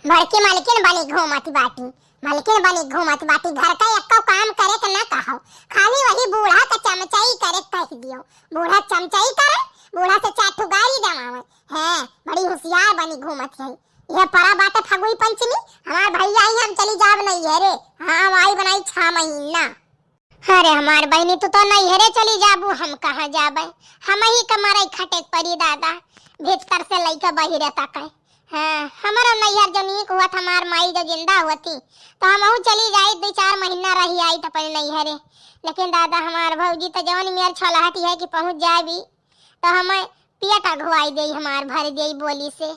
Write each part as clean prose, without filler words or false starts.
बड़की मालकिन बनी घूमती बाटी, मालकिन बनी घूमती बाटी। घर का एक काम करे के ना कहो, खाली वही बूढ़ा का चमचाई करे कह दियो। बूढ़ा चमचाई करे, बूढ़ा से चाटू गारी दमावे है। बड़ी होशियार बनी घूमत है। यह परा बाटे फगुई पंचमी, हमार भैया आई हम चली जाब नहीं है रे। हाँ आई बनाई 6 महीना। अरे हमार बहनी तो नहीं है रे चली जाबू, हम कहाँ जाबे। हम ही कमारा खटे परी दादा भीतर से लइका बहिरे तक है। हाँ हमारा नैहर जो नीक हुआ था, हमार माई जो जिंदा हुआ थी तो हम चली जाए 2-4 महीना रही आई तो अपने नैहरे। लेकिन दादा हमार भौजी तो जवन मेर छलहती है कि पहुंच जाए भी तो हमें पियट अगवाई दे, हमार भर दे बोली से।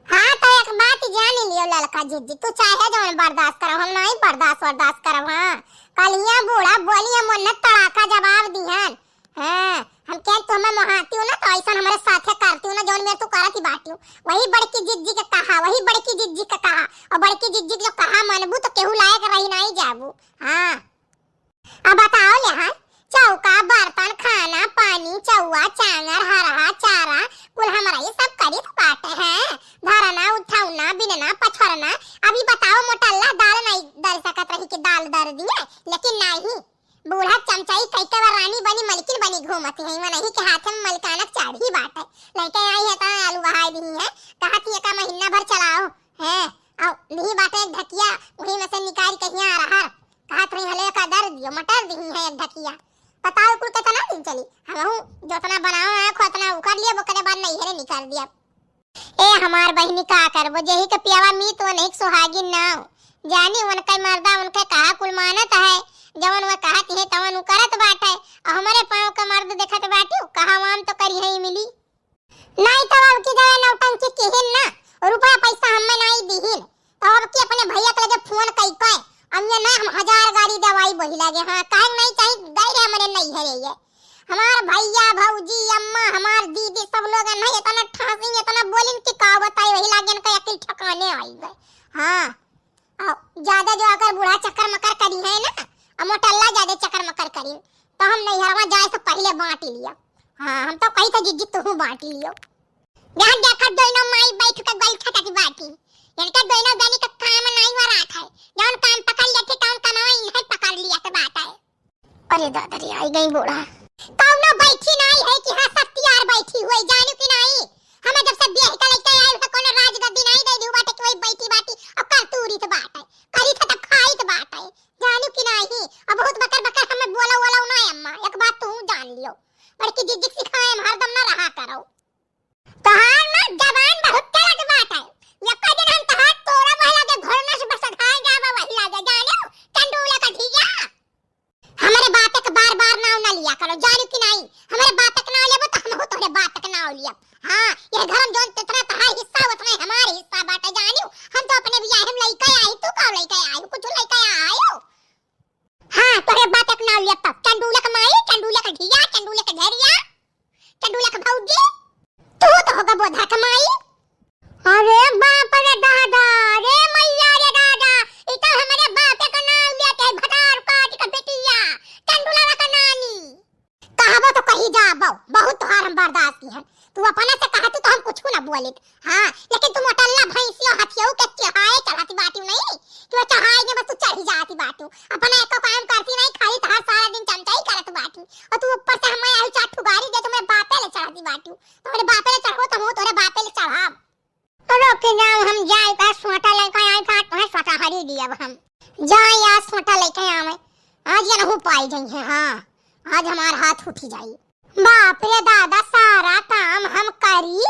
हाँ तो एक बात जान लियो लड़का जीजी, तू चाहे जवन बर्दाश्त करो, हम नहीं बर्दाश्त करो। हाँ कलिया बूढ़ा बोलिया मन तड़ाका जवाब दिहन। हाँ हम कह तू हमें महाती हूँ ना तो ऐसा हमारे साथे करती हूँ ना, जौन मेरे तू करती बाटी हूँ। वही बड़की जिज्जी के कहा, वही बड़की जिज्जी के कहा, और बड़की जिज्जी जो कहा मनबू तो केहू लायक रही नहीं जाबू। हाँ अब बताओ यहाँ चौका बर्तन खाना पानी चौवा चांगर हरा चारा कुल हमारा ये सब करी तो बाटे हैं। धरना उठाउना बिनना पछरना। अभी बताओ मोटल्ला दाल नहीं दर सकत रही कि दाल दर दिए, लेकिन नहीं बूढ़ा चमचाई कैके रानी बनी मलकिन बनी घूमती है। नहीं के हाथ में मलकानक चाड़ी बात है। लड़के आई है तो आलू बहाई दी है, कहा थी एक महीना भर चलाओ है और दी बाटे ढकिया वही में से निकाल के यहाँ रहा कहा थी हले का दर दियो मटर दी है एक ढकिया। बताओ कुल कितना दिन चली। हम जोतना बनाओ है खोतना उखाड़ लिया, बकरे बाद नहीं है निकाल दिया। ए हमार बहनी का करबो जेही के पियावा मीत वन एक सुहागिन ना जानी उनका मर्दा उनके कहा कुल मानत है, जवन वो कहत है तवन करत बाटे। हमारे पांव का मर्द देखत बाटी कहा वाम तो करी है मिली नहीं तो अब की जगह नौटंकी केहन ना रुपया पैसा हमें नहीं दीहिन तो अब की अपने भैया के लगे फोन कई पाए हम ये ना हम 1000 गाड़ी दवाई बही लागे। हाँ काहे नहीं चाहिए गए हमारे नहीं है ये हमार भैया भौजी अम्मा हमार दीदी सब लोग नहीं इतना ठासी इतना बोलिन कि का बताई वही लागे का अकल ठकाने आई गए। हाँ ज्यादा जो अगर बूढ़ा चक्कर मकर करी है ना मोटल्ला ज्यादा चक्कर मकर करी तो हम नहीं हरवा जाए से पहले बांट लिया। हाँ हम तो कही था जिज्जी तू बांट लियो। यहाँ देखा दोनों माई बैठ के गल खाता की बाटी इनका दोनों बनी का काम नहीं हो रहा था, जौन काम पकड़ लेते तौन कमावा इन्हें पकड़ लिया के बात है। अरे दादा रे आई गई बूढ़ा कौनो बैठी नहीं है कि हाँ सत्ती यार बैठी हुई जानू कि नहीं। हमें जब से ब्याह का लेके आए तो कोनो राजगद्दी नहीं दे दी बाटे कि वही बैठी बाटी और करतूरी तो बात है करी था तब खाई तो बात है जानू कि नहीं। अब बहुत बकर बकर हमें बोला ना अम्मा एक बात तू जान लियो बड़की जिज्जी सिखाए हम हरदम ना रहा करो। तहार ना जबान बहुत तेज बात है, एक दिन हम तहार तोड़ा महिला के घोड़ना से बस खाए जावा वही लागे जानो टंडूला का ढिया। हमारे बात के बार-बार नाव ना लिया करो जानू कि नहीं। हमारे बात के नाव लेबो तो हम हो तोरे बात के नाव लिया। हां ये घर में जोन तेरा तहार हिस्सा उतना हमारे हिस्सा बाटे जानू। हम तो अपने बियाह में लइका आई तू का लइका आई कुछ लइका आयो। हां तोरे बात के नाव लिया तब टंडूला का माई टंडूला का ढिया टंडूला का झरिया टंडूला का भौजी तू तो होगा बोधा का माई। अरे बाप रे दादा रे मैया रे दादा ये तो हमारे बाप का नाम लिया के भटार काट का बेटिया टंडूला का नानी कहबो तो कहीं जाबो बहुत तोहार हम बर्दाश्त की है। तू अपने से कहती तो हम कुछ ना बोले। हां लेकिन तू मोटल्ला भैंसियो हथियो के चढ़ाए चढ़ाती बाटी नहीं कि वो चढ़ाए के बस तू चढ़ी जाती बाटी अपना एक काम करती नहीं खाली तो हर सारा दिन चमचाई करत बाटी और तू ऊपर से हमें आई चाटू गाड़ी दे तुम्हें बापे ले चढ़ाती बाटी तुम्हारे बापे ले चढ़ो तो तोरे बापे ले चढ़ाब तो के जाओ हम जाए का सोटा लेके आए था तुम्हें सोटा हरी दिया हम जाए या सोटा लेके आवे आज ये नहीं पाई गई है। हां आज हमार हाथ उठी जाई बाप रे दादा सारा काम हम करी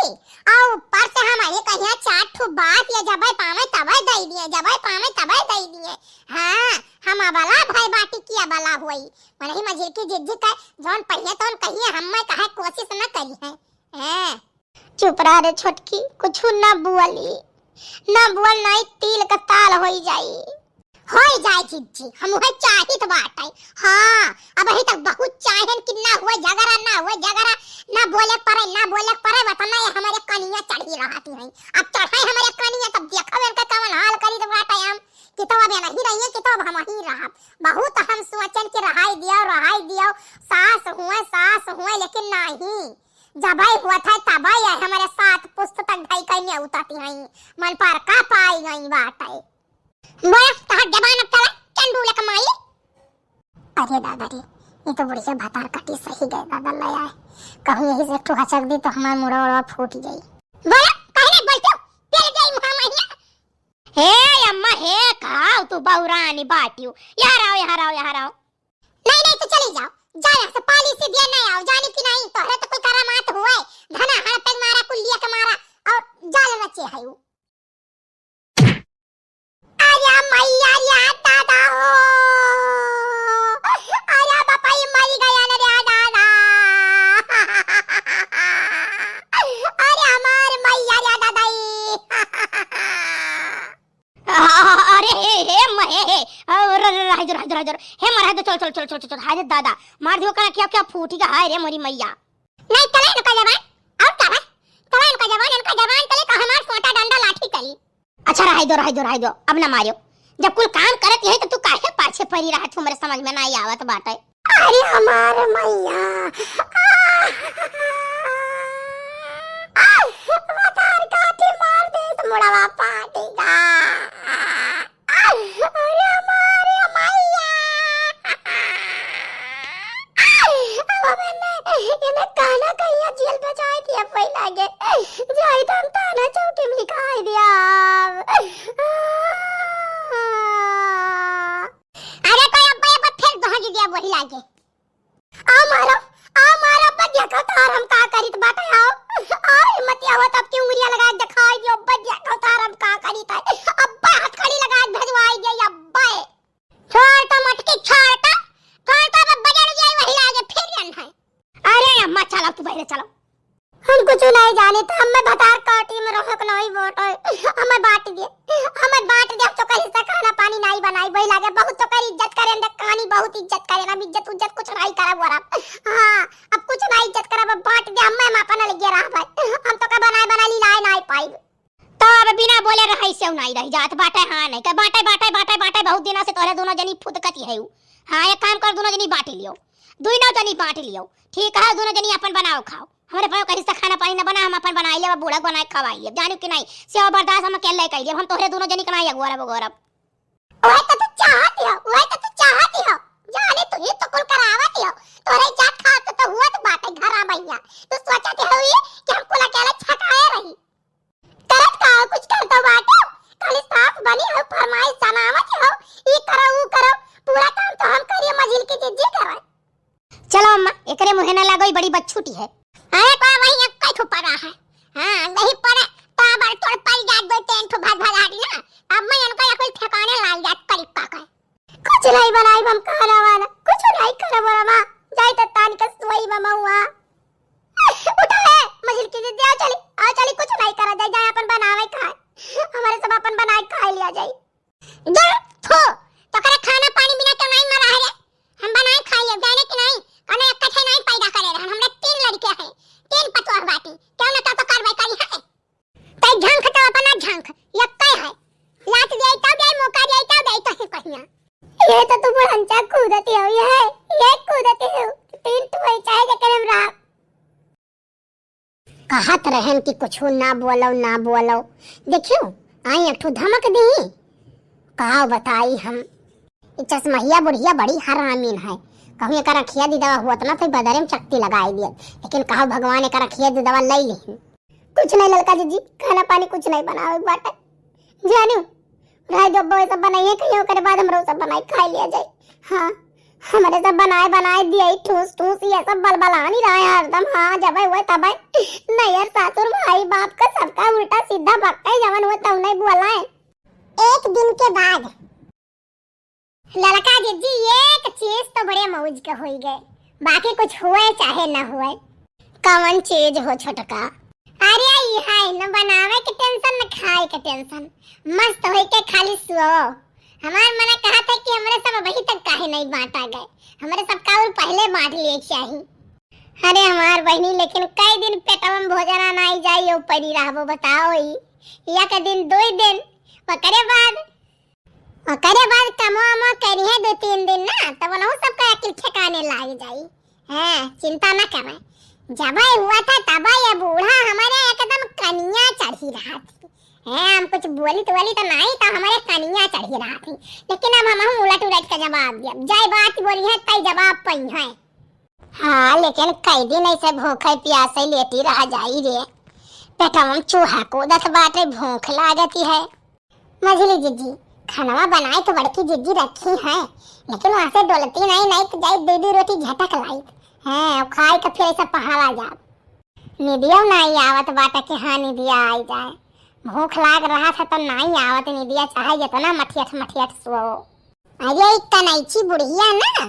और ऊपर से हमारे कहिया चाटू बात ये जब पावे तबे दे दिए जब पावे तबे दे दिए। हां हम वाला भाई बाटी किया वाला हुई माने ही मजे की जिद्दी का जोन पहिए तोन कहिए हम मैं कहे कोशिश न करी है। हैं चुप रह रे छोटकी कुछ ना बोली ना बोल नहीं तिल का ताल होई जाए जिज्जी हम वह चाहित बात है। हां अब अभी तक बहुत चाहन कि ना हुआ झगड़ा ना बोले परे बताना ये हमारे कनिया चढ़ी रहती है। अब चढ़ाई हमारे कनिया तब देखो इनका कौन हाल करी तो बात है हम कि तो अब नहीं रही है कि तो अब हम ही रहा बहुत हम सोचन कि रहाई दियो सास हुए लेकिन नहीं जब हुआ था तब हमारे साथ पुस्तक ढाई कन्या उतारती हैं मन पर घर का पाई गई बात है। बोला तहार जबान अब चला चंडूले कमाई। अरे दादा रे ये तो बुढ़िया भतार काटी सही गए दादा लया है। कहूं यही से ठो हचक दी तो हमार मुड़ा उड़ा फूट जाई। बोला कहने बोलते पेल जाई मुहा महिया। हे अम्मा हे खाओ तू बहुरानी बाटियो। यहाँ आओ। नहीं तो चली जाओ। जा यहाँ से पाली से दिया नहीं आओ जाने की नहीं तोहरे तो कोई करामात हुआ है। धना हड़ पे मारा कुल्लिया के मारा और जाल रचे है वो। अरे मैया रे दादा हो। अरे बापा ये मरी गया ना रे दादा। अरे हमार मैया रे दादा। अरे हे मरा दो चल हाय दादा मार दियो कना क्या फूटी का हाय रे मोरी मैया। नहीं तले इनका जवान और तले इनका जवान तले का हमार सोटा डंडा लाठी तली। अच्छा रह दो अब ना मारियो। जब कुल काम करत है तो तू काहे पाछे पड़ी रहा तुम्हारे समझ में नहीं आवत बाटे। अरे हमार मैया बतार काटी मार दे तो मुड़वा पाटेगा। अरे हमारे मैया इन्हें काना कहिया जेल बचाई दिया पहला के जाई तो हम ताना चौकी में लिखाई दिया। अरे कोई अब्बा फिर दहज दिया वही लागे। आ मारो बदिया का तार हम का करी तो बाटे आओ। हिम्मत आवत अब की उंगलियां लगा दिखाई दियो बदिया का तार हम का करी था। अब्बा हथकड़ी लगा भेजवाई दे अब्बा। छोड़ तो मटकी छोड़ तो बजड़ जाए वही लागे फिर रन है। अरे अम्मा चलो तू पहले चलो। हम कुछ नहीं जाने तो हमें भतार काटी में रखक नहीं वोट हमें बांट दे तो कहीं से खाना पानी नहीं बनाई वही लागे। बहुत तो कर इज्जत करें दे कहानी बहुत इज्जत करें अब इज्जत कुछ नहीं करब वरा। हां अब कुछ नहीं इज्जत करब बांट दे हमें मापन लगे रहा भाई। हम तो का बना ली लाई नहीं पाई तो अब बिना बोले रही से नहीं रही जात बाटे। हां नहीं का बाटे बहुत दिन से तोरे दोनों जनी फुदकती है। हां एक काम कर दोनों जनी बांट लियो। दोनों जनी बांट लियो ठीक है। दोनों जनी अपन बनाओ खाओ। हमारे पास कहीं से खाना पानी न बना हम अपन बनाई ले बूढ़ा बनाए खवाई ले जानो कि नहीं सेवा बर्दाश्त हम अकेले कर लिए। हम तोहरे दोनों जनी कनाई गौरव ओए तो तू चाहती हो जाने तू ये तो कुल करावत हो तोरे जात खा तो हुआ तो बात है घर आ भैया। तू सोचती हो ये कि हम कुल अकेले छकाए रही करत का कुछ कर तो बात खाली साफ बनी हो फरमाइश जनावत हो ई करो वो करो पूरा काम तो हम करिए मजिल की जिद्दी करवाए। चलो अम्मा एकरे मुहे न लागई बड़ी बच्चूटी है। अरे पा वही एक कई ठो पड़ा है। हां नहीं पड़े पावर तोड़ पड़ जात दो टेंट भाग आड़ी ना अब मैं इनको या कोई ठिकाने ला जात करी पाका। कुछ नहीं बनाई हम खाना वाला कुछ नहीं करे बड़ा जाई त तान के सोई मामा हुआ उठा है मजिल की जिद्दी आ चली कुछ नहीं करा जाए अपन बनावे खाए हमारे सब अपन बनाए खा लिया जाए। जा थो तो करे खाना पानी बिना तो नहीं मरा है हम बनाए खा लिया जाने की नहीं कने एक कथे नहीं पैदा करे हम हमरे 3 लड़के हैं 3 पतवार बाटी क्यों ना तो करवाई करी है तई झांक तो अपना झांक यक्का है लात दे तब दे मौका दे तब दे तो कहिया। ये तो तू बहनचा कूदती हो ये कूदती हो 3 तो चाहे के करम रहा कहत रहन कि कुछ ना बोलो देखियो आई एक ठो धमक दी का बताई हम चश्महिया बुढ़िया बड़ी हरामीन है। कहूं एकरा खिया दी दवा हुआ ना तो बदरे में चक्ति लगाई दिया लेकिन कहा भगवान एकरा खिया दी दवा ले ली कुछ नहीं ललका जी खाना पानी कुछ नहीं बनावे बाटे जानू राय जो बोए सब बनाइए कहियो करे बाद हमरो सब बनाई खा लिया जाए। हां हमारे सब बनाए दिए ठूस ये सब बलबला नहीं रहा है हरदम। हां जब हुए तब नहीं यार सासुर भाई बाप का सबका उल्टा सीधा भक्का जवन हुआ तब नहीं बोला है। एक दिन के बाद लड़का जी एक चीज तो बड़े मौज के हो गए बाकी कुछ हुए चाहे न हुए। कौन चीज हो छोटका? अरे ये है न बनावे के टेंशन न खाए के टेंशन मस्त होई के खाली सुओ। हमार मने कहा था कि हमरे सब अभी तक काहे नहीं बांटा गए हमरे सब का पहले बांट लिए चाहिए। अरे हमार बहनी लेकिन कई दिन पेटवा में भोजन नहीं जाई ओ पड़ी रहबो बताओ या के दिन 2 दिन करे बाद कमो करिए 2-3 दिन ना तब वो सब का अकल ठिकाने लाग जाई। हैं चिंता न करे जब हुआ था तब ये बूढ़ा हमारे एकदम कनिया चढ़ी रहा थी है हम कुछ बोली तो नहीं तो हमारे कनिया चढ़ी रहा थी, लेकिन अब हम उलट उलट का जवाब दिया। जय बात बोली है तय जवाब पई है। हाँ लेकिन कई दिन ऐसे भूखे प्यासे लेटी रह जाई रे, पेटवा में चूहा कूदत बाटे, भूख लागती है। मझली जीजी खाना बनाए तो बड़की जीजी रखी है, लेकिन वहां से डोलती नहीं तो जाई दीदी रोटी झटक लाई है, खाए तो फिर ऐसा पहाड़ा जा निदिया नहीं आवत बाटा कि हाँ निदिया आई जाए। भूख लाग रहा था तो नहीं आवत निदिया, चाहे जितना मठियट सो। अरे कनैची बुढ़िया ना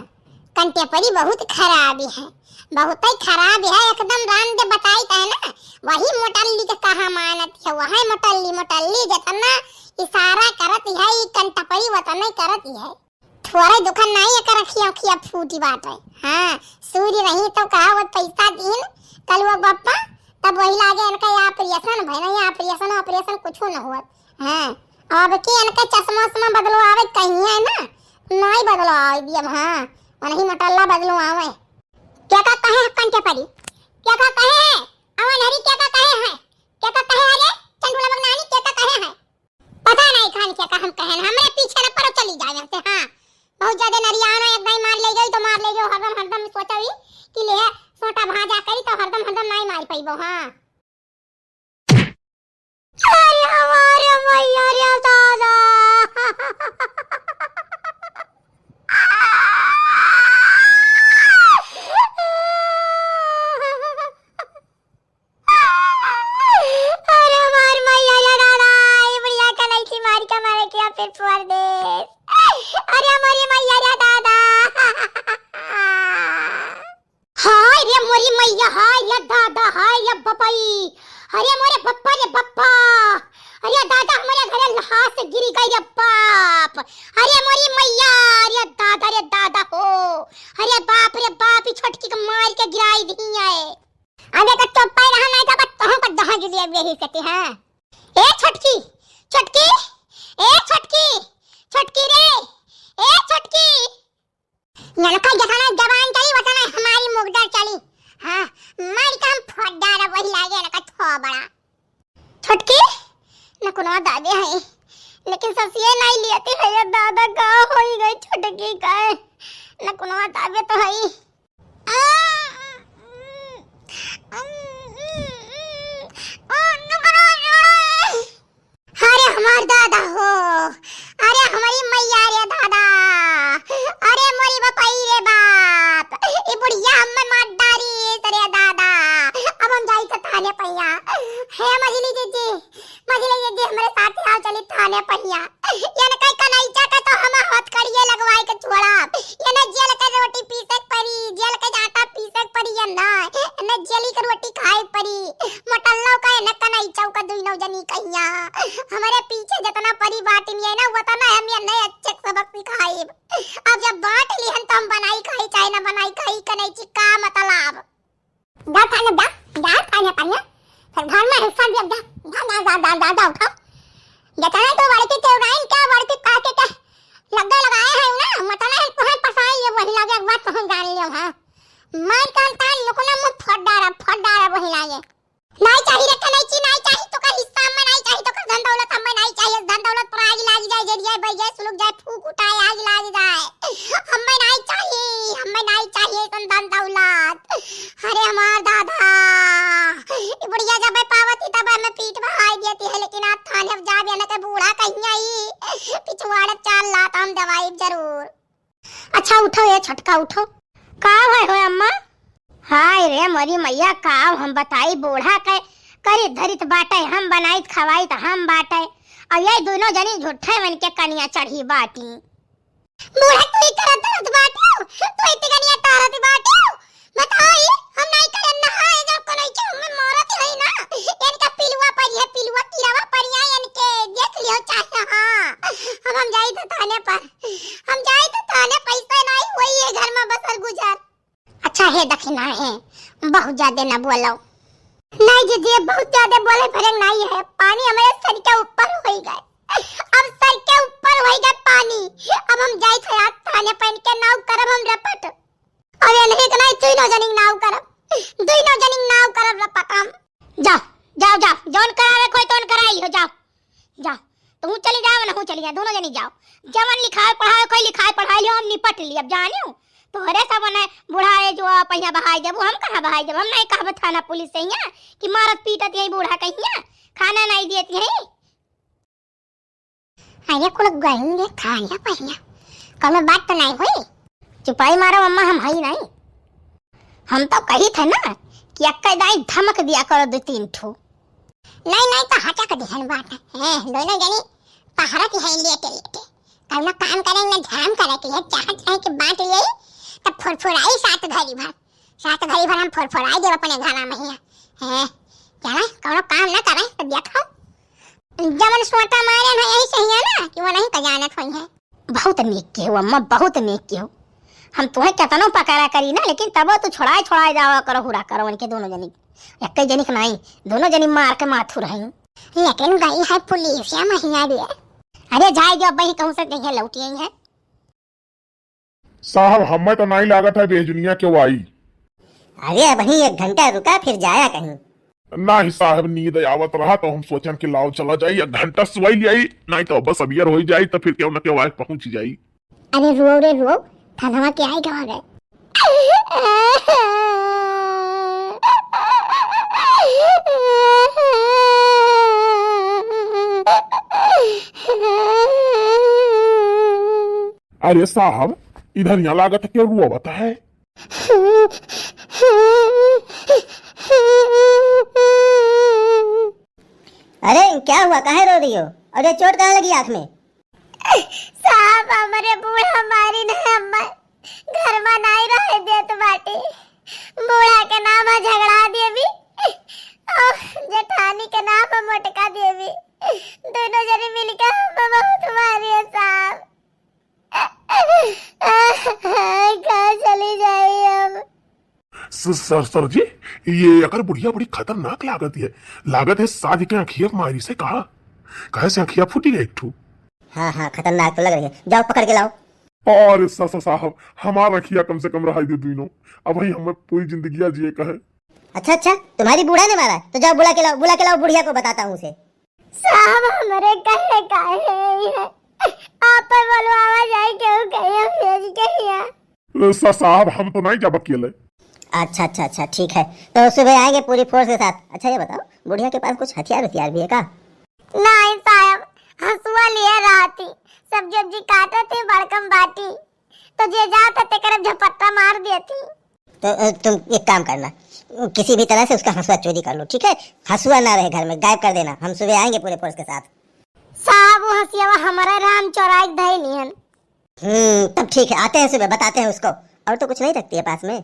कंटेपरी बहुत खराबी है, बहुत ही खराब है एकदम। रान दे बताई है ना, वही मोटल्ली के कहा मानत है, वही मोटल्ली जितना इशारा करत है कंटेपरी वतना करत है। थोड़ा दुकान नहीं कर रखिया खिया फूटी बात है। हाँ सूर्य नहीं तो कहा वो पैसा दिन कल वो बप्पा तब वही लागे इनका ऑपरेशन भइना, ऑपरेशन कुछ न हुआ। हां अब के इनका चश्मा बदलो आवे कहीं है ना, नहीं बदलो आवे दिया। हां वही मटल्ला बदलो आवे। क्या का कहे कंटे पड़ी, क्या का कहे है अवन हरी, क्या का कहे है, क्या का कहे अरे चंदुला बगनानी क्या का कहे है पता नहीं। खान क्या का हम कहे हमरे पीछे न परो चली जाए से। हां बहुत ज्यादा नरियानो एक भाई मार ले गई तो मार ले गयो, हरदम सोचवी कि ले छोटा भाजा करी तो हरदम नहीं मार पाइबो। हां अरे हमारे मैया रे दादा अरे हमारे मैया रे दादा ये बढ़िया कनैची मार के मारे क्या फिर परदेश। अरे हमारी मैया रे दादा हाय रे मोरी मैया, हाय रे दादा, हाय रे बपाई, अरे मोरे बप्पा रे बप्पा, अरे दादा हमारे घर लहास से गिरी गई रे बाप, अरे मोरी मैया, अरे दादा हो, अरे बाप रे बाप, छोटकी को मार के गिराई दी है। अबे तो चुप ही रहा नहीं तो तोह पर दहा जुलिया भी यही कहते हैं। ए छोटकी छोटकी, ए छोटकी छोटकी रे, ए छोटकी नलका जखाना जवान चली वतना हमारी मुगदर चली। हां मार का हम फड्डारा वही लागे न का थो बड़ा छोटकी न कोनो दादे है, लेकिन ससिए नहीं लियती है। दादा का होई गई छोटकी का न कोनो दादे तो है। अरे हमार दादा हो, अरे हमारी मैया रे दादा, अरे मोरी बपाई रे बाप, ये बुढ़िया हमें मार डारी तेरे दादा। अब हम जाई तो थाने पहिया है। मजली जीजी हमारे साथ आओ चली थाने पहिया। ये न कई कनैचा का तो हम हाथ करिए लगवाए के छोड़ा, ये न जेल के रोटी पीसे परी, जेल के आटा पीसे परी, ये न जेली के रोटी खाए परी। मटल्लो का न कनैचा का दुई नौ जनी कहिया हमारे पीछे जितना परी बाटी में है ना उतना हम ये नए अच्छे सबक सिखाए। अब जब बांट ली हम तो हम बनाई खाई चाहे ना बनाई खाई कनैची का मतलब। जा थाने पहिया फिर घर में हिस्सा दिया जा उठा जतने तो बड़की चौराइन क्या बड़की काके के लग्गा लगाए हैं ना मतलब है तोहर पसाई ये वही लागे एक बात तो हम जान लियो। हां मार कान तान लोकना मुंह फड्डारा वही लागे। नहीं चाहिए रे कनैची, नहीं चाहिए तो का हिस्सा में, नहीं चाहिए तो का धन दौलत हमें, नहीं चाहिए धन दौलत पर आग लाग जाए, जरिया बह जाए, सुलग जाए, फूक उठाए आग लाग जाए, हमें नहीं चाहिए तो धन दौलत। अरे हमार दादा ये बुढ़िया जब पावती तब हमें पीठ बहाई देती है, लेकिन आप थाने जा भी ना के बूढ़ा कहीं आई पिछवाड़े चाल लाता हम दवाई जरूर। अच्छा उठो ये छटका उठो। का है अम्मा? हाय रे मोरी मैया का हम बताई बूढ़ा के करी धरित बाटे, हम बनाई खवाई तो हम बाटे, और ये दोनों जनी झूठे मन के कनिया चढ़ी बाटी। बूढ़ा तू ही करत बाटे, तू इतनी कनिया तारत बाटे बताई हम नहीं करन ना है जब कोई चुम में मारत है ना इनका पिलुआ पड़ी है, पिलुआ कीड़ावा पड़ी है इनके देख लियो चाहे। हां हम जाई तो थाने पर, हम जाई तो थाने पैसा नहीं वही है घर में बसर गुजर। अच्छा है दक्षिणा है बहुत ज्यादा ना बोलो। नहीं जी बहुत ज्यादा बोले फिर नहीं है, पानी हमारे सर के ऊपर हो गए, अब सर के ऊपर हो गए पानी। अब हम जाई थे थाने पर के नाव करब हम रपट, और ये नहीं कनाई तीनों जनी नाव करब, दोनों जनी नाव करब रपट हम। जाओ जाओ जाओ जोन करावे कोई तोन कराई हो, जाओ तू चली जाओ ना हूँ चली जा, दोनों जनी जाओ। जवन लिखाए पढ़ाए कोई लिखाए पढ़ाई लियो, हम निपट ली अब जानियो। तो हरे सब ने बुढ़ाए जो पहिया बहाई जब हम कहां बहाई जब, हम नहीं कहब थाना पुलिस से यहाँ कि मारत पीटत यही बूढ़ा कहिया खाना नहीं देती है। अरे कुल गएंगे खाया पहिया कल बात तो नहीं हुई। चुपाई मारो अम्मा, हम हई नहीं। हम तो कही थे ना कि अक्का दाई धमक दिया करो 2-3 ठो। नहीं तो हटा कर दिहन बात है दोनों जनी पहाड़ा की है लेटे लेटे कल काम करेंगे ध्यान करे कि चाहत है कि बांट ले तब फुरफुराई सात घड़ी भर हम फुरफुराई देव अपने घरा में है क्या कोनो काम ना करे तो देखो जमन सोटा मारे ना यही सही है ना कि वो नहीं कजानत हुई है। बहुत नीक के हो अम्मा, बहुत नीक के हो। हम तुम्हें कितनो पकारा करी ना, लेकिन तब तो छोड़ाए जावा करो हुरा करो उनके दोनों जनी एक जनी नहीं, दोनों जनी मार के माथू रही। लेकिन गई है पुलिस या महीना दिया। अरे जाए जो वही कहूँ से नहीं लौटी है साहब, हमें तो नहीं लागत है बेजुनिया क्यों आई। अरे वही 1 घंटा रुका फिर जाया कहीं। नहीं साहब, नींद आवत रहा तो हम सोचन कि लाओ चला जाई 1 घंटा सुई लियाई, नहीं तो बस अबियर हो जाई तो फिर क्यों न क्यों आए पहुंच जाई। अरे रो थाना के आई गवा गए। अरे साहब, इधर यहाँ लागत है क्यों रुआ बता है। अरे क्या हुआ, काहे रो रही हो? अरे चोट कहाँ लगी आँख में? साहब हमारे बूढ़ा मारी ना अम्मा घर में नहीं रहे देत बाटे। बूढ़ा के नाम है झगड़ा देवी और जेठानी के नाम है मोटका देवी, दोनों जने मिलकर हमें बहुत मारी है साहब। कहाँ चली जाई अब? सर जी, ये अगर बुढ़िया बड़ी खतरनाक लागत है शादी के आँखिया मारी से कहा से आँखिया फूटी गई एक ठू। हाँ खतरनाक तो लग रही है, जाओ पकड़ के लाओ। और साहब, हमारा अखिया कम से कम रहा दे दोनों, अब वही हमें पूरी जिंदगी जिए का है। अच्छा तुम्हारी बूढ़ा ने मारा, तो जाओ बुला के लाओ बुढ़िया को बताता हूँ उसे। साहब हमारे कहे है आप पर बोलवावा जाए क्यों कहिया भेज कहिया। साहब हम तो नहीं जब अकेले। अच्छा ठीक है, तो सुबह आएंगे पूरी फोर्स के साथ। अच्छा ये बताओ, बुढ़िया के पास कुछ हथियार भी है का? नहीं साहब, हसुआ लिए रहती सब्जी काटे थी बड़कम बाटी तो जे जाता ते करब झपट्टा मार देती। तो तुम एक काम करना, किसी भी तरह से उसका हसुआ चोरी कर लो, ठीक है? हसुआ ना रहे घर में, गायब कर देना। हम सुबह आएंगे पूरे फोर्स के साथ। साहब वो हसिया हमारा राम चौराहे धई निहन। तब ठीक है, आते हैं सुबह, बताते हैं उसको। और तो कुछ नहीं रखती है पास में?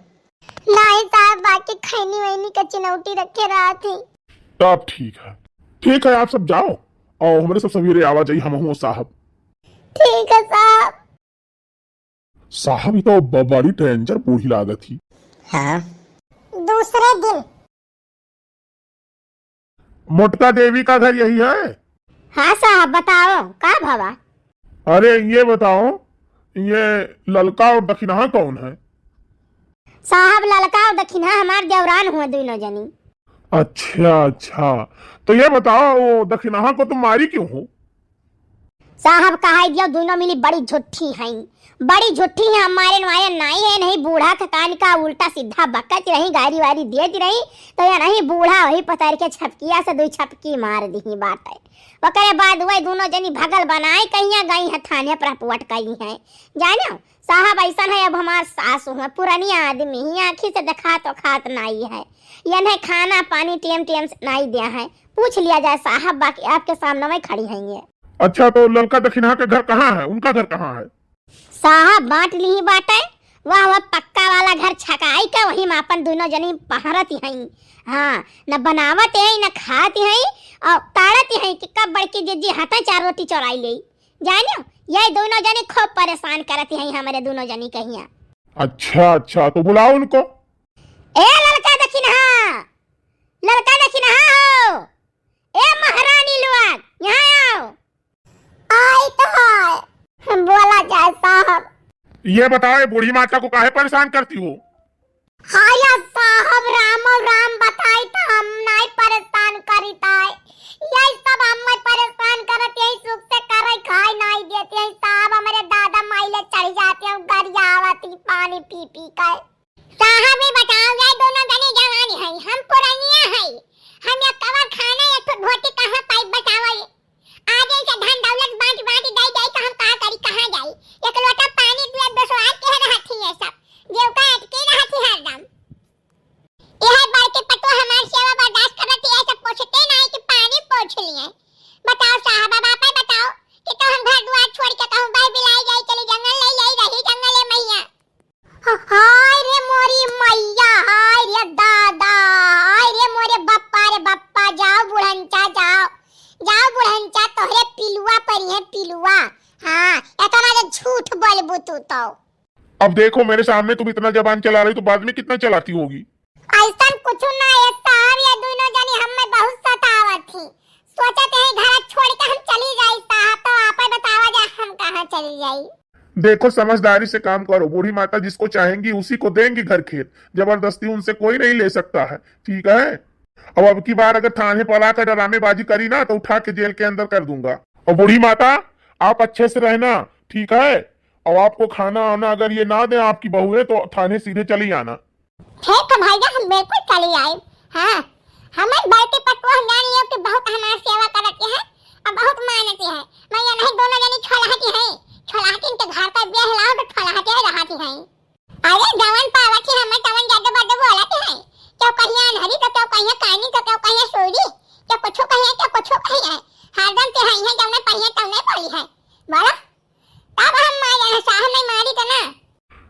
नहीं साहब, बाकी खैनी वैनी का चिनौटी रखे रहा थी। तब ठीक है आप सब जाओ और हमारे सब सवेरे आवा जाइए हम हूँ साहब। ठीक है साहब। साहब ये तो बड़ी डेंजर बूढ़ी लागत थी। हाँ दूसरे दिन मोटका देवी का घर यही है? हाँ साहब, बताओ का भावा? अरे ये बताओ, ये ललका और दक्षिणा कौन है? साहब ललका और दक्षिणा हमार देवरान हुए दोनों जनी। अच्छा, तो ये बताओ वो दक्षिणा को तुम मारी क्यों हो? साहब कहा दिया दोनों मिली बड़ी झूठी हैं, हमारे नवाया नहीं है। नहीं बूढ़ा का कान का उल्टा सीधा बकत रही, गाड़ी वारी देती रही तो या नहीं बूढ़ा वही पतर के छपकिया से 2 छपकी मार दी बात है। ओकरे बाद वही दोनों जनी भगल बनाई कहिया गई है थाने पर रिपोर्ट कही है। जानो साहब ऐसा है, अब हमार सास हुआ पुरानी आदमी ही, आँखी से देखा तो खात नहीं है, या नहीं खाना पानी टेम से नहीं दिया है। पूछ लिया जाए साहब, बाकी आपके सामने में खड़ी है। अच्छा तो ललका दक्षिणा का घर कहाँ है? उनका घर कहाँ है? साहब बांट ली बाटे, वह पक्का वाला घर छकाई का वही में अपन दोनों जनी पहरत हैं। हाँ, न बनावत है न खात है और ताड़त है कि कब बड़की जीजी हाथा 4 रोटी चौराई ले। जानो ये दोनों जनी खूब परेशान करती हैं हमारे दोनों जनी कहिया। अच्छा तो बुलाओ उनको। ए ललका दक्षिणा हो, ए महारानी लोग यहाँ आओ। आई तो है, बोला जाए साहब। ये बताओ बूढ़ी माता को काहे परेशान करती हो? हाँ या साहब, राम बताई तो हम नहीं परेशान करीता है, यही सब हम परेशान करत, यही सुख से खाए नहीं देते हैं साहब, हमारे दादा माइले चढ़ जाते हैं गरियावती पानी पी पी कर। साहब ही बताओ यार, दोनों जने जवान है, हम पुरानिया है, हम ये कवर खाना या तो धोती कहां पाइप बताओ ये। आगे से धन दौलत बांट बांट दे जाए तो हम कहां करी कहां जाई। एक लोटा पानी दिया 200 के रहती है सब, जेव का अटके रहती हरदम। यह बार के पतो हमारी सेवा बर्दाश्त करती है, सब पूछते नहीं कि पानी पूछ लिए। बताओ साहब, अब आप बताओ कि तो हम घर द्वार छोड़ के कहूं बाहर बिलाई जाई, चली जंगल ले जाई रही जंगल में मैया। हाय रे मोरी मैया, हाय रे दादा, हाय रे मोरे बप्पा, जाओ बुढ़ंचा जाओ, जाओ बुढ़ंचा, तोहरे पिलुआ परी है पिलुआ। हां इतना जो झूठ बोलबू तू तो। अब देखो मेरे सामने तुम इतना जबान चला रही तो बाद में कितना चलाती होगी। ऐसा कुछ ना है साहब, ये दोनों जनी हमें बहुत सतावत थी, सोचते हैं घर छोड़ के हम चली जाई साहब, तो आप बतावा जा हम कहां चली जाई। देखो समझदारी से काम करो, बूढ़ी माता जिसको चाहेंगी उसी को देंगी घर खेत, जबरदस्ती उनसे कोई नहीं ले सकता है, ठीक है। अब की बार अगर थाने पर आकर ड्रामेबाजी करी ना तो उठा के जेल के अंदर कर दूंगा। और बूढ़ी माता आप अच्छे से रहना, ठीक है। और आपको खाना आना अगर ये ना दे आपकी बहू है तो थाने सीधे चली आना। ठीक है भाईजान, हम बिल्कुल चली आए। हाँ हमें बेटे पटवा हम जानी है कि बहुत हमारी सेवा करती है और बहुत मानती है। मैं ये नहीं दोनों जनी छलाहटी है, छलाहटी के घर का ब्याह लाओ तो छलाहटी रहती है। अरे जवान पावती हमें तवन जादू बदू बोलते हैं, क्यों कहिए अनहरी तो क्यों कहिए कानी तो क्यों कहिए सोरी, क्या कुछ कहिए हरदम ते है जब मैं पढ़िए तब नहीं पढ़ी है बोला, तब हम मारे साहब नहीं मारी तो ना।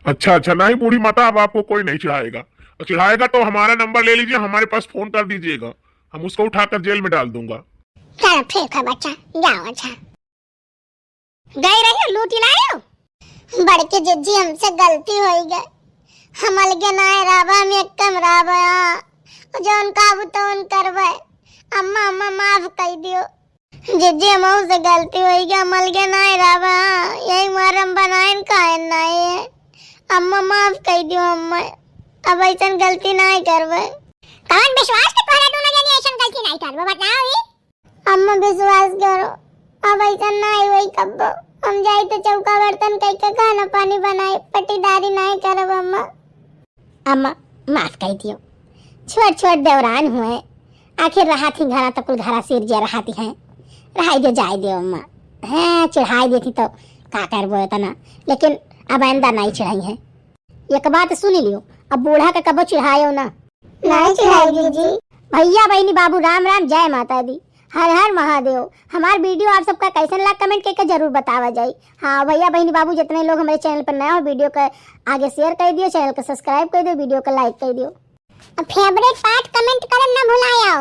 अच्छा नहीं बूढ़ी माता, अब आपको कोई नहीं चढ़ाएगा, चढ़ाएगा तो हमारा नंबर ले लीजिए, हमारे पास फोन कर दीजिएगा, हम उसको उठाकर जेल में डाल दूंगा। चलो ठीक है बच्चा, जाओ। अच्छा गई रही हो लूटी लाए हो। बड़के जज्जी हमसे गलती हो गई, हम अलगे ना राबा में कम राबा जोन काबू तो उन करवे। अम्मा अम्मा माफ कर दियो जज्जी, हम से गलती हो गई, हम अलगे ना राबा, यही मरम बनाए काहे नहीं है। अम्मा माफ कर दियो अम्मा, अब ऐसा गलती नहीं करवे। कौन विश्वास के तोरा दोनों जनी ऐसा गलती नहीं करवे बताओ ही। अम्मा विश्वास करो, अब ऐसा नहीं होई कब, हम जाई तो चौका बर्तन कई के खाना पानी बनाए, पट्टीदारी नहीं करब अम्मा। अम्मा माफ कर दियो, छोट छोट देवरान हुए, आखिर रहा थी घरा तो कुल घरा सिर जे रहा थी है, रहाई दे जाए दे अम्मा। हाँ चढ़ाई देती तो का करबो इतना, लेकिन अब आइंदा नहीं चढ़ाई है। एक बात सुन लियो, अब बूढ़ा का कबो चढ़ायो ना, नहीं चढ़ाई जी। भैया बहनी बाबू राम राम, जय माता दी, हर हर महादेव। हमार वीडियो आप सबका कैसन लगा कमेंट करके जरूर बतावा जाए। हाँ भैया बहनी बाबू जितने लोग हमारे चैनल पर नए हो, वीडियो का आगे शेयर कर दियो, चैनल को सब्सक्राइब कर दियो, वीडियो को लाइक कर दियो, फेवरेट पार्ट कमेंट करना ना भुलाया।